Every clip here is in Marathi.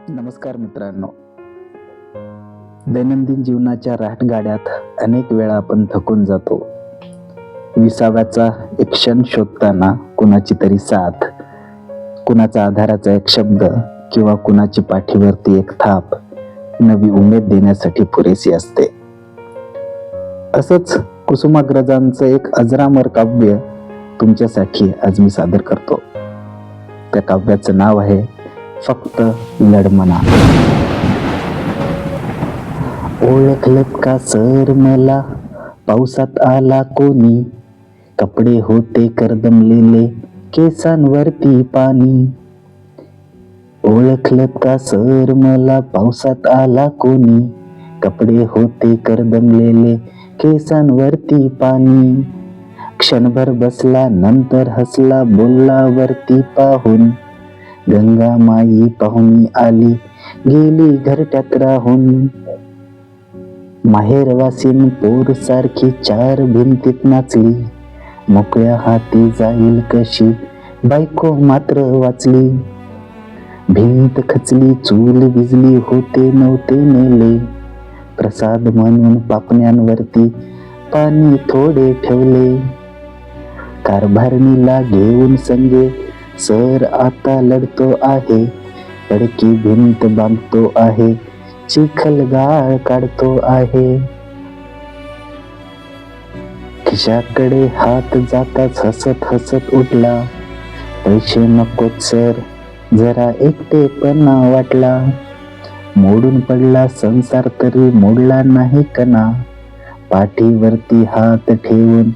नमस्कार मित्रांनो. दैनंदिन जीवनाच्या राहटगाड्यात अनेक वेळा आपण थकून जातो. विसाव्याचा एक क्षण शोधताना कुणाची तरी साथ, कुणाचा आधाराचा एक शब्द किंवा कुणाची पाठीवरती एक थाप नवी उमेद देण्यासाठी पुरेसी असते. असंच कुसुमाग्रजांचं एक अजरामर काव्य तुमच्यासाठी आज मी सादर करतो. त्या काव्याचं नाव आहे फक्त लढमना. ओळखलत का सर मला, पावसात आला कोणी, कपडे होते करदमलेले, केसांवरती पाणी. ओळखलत का सर मला, पावसात आला कोणी, कपडे होते करदमलेले, केसांवरती पाणी. क्षणभर बसला नंतर हसला, बोलला वरती पाहून, गंगा माई पाहुणी आली, गेली घरट्यात राहून. माहेरवासीन पोर सारखी चार भिंतीत नाचली, मोकळ्या हाती जाईल कशी, बायको मात्र वाचली. भिंत खचली, चूल विजली, होते नव्हते नेले, प्रसाद म्हणून पापण्यांवरती पाणी थोडे ठेवले. कारभारणीला घेऊन संगे सर आता लढतो आहे, पडकी भिंत बांधतो आहे, चिखल गाळ काढतो आहे. खिशाकडे हात जाताच हसत हसत उठला, पैसे नकोत सर, जरा एकटेपणा वाटला. मोडून पडला संसार तरी मोडला नाही कणा, पाठीवरती हात ठेवून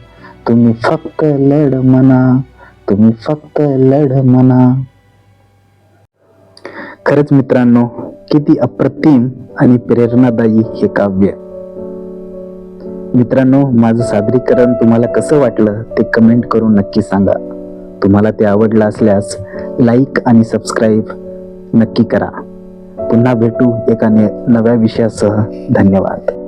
तुम्ही फक्त लढ म्हणा, तुम्ही फक्त लढ म्हणा. खरंच मित्रांनो, किती अप्रतिम आणि प्रेरणादायी हे काव्य. मित्रांनो, माझं सादरीकरण तुम्हाला कसं वाटलं ते कमेंट करून नक्की सांगा. तुम्हाला ते आवडलं असल्यास लाईक आणि सबस्क्राईब नक्की करा. पुन्हा भेटू एका नव्या विषयासह. धन्यवाद.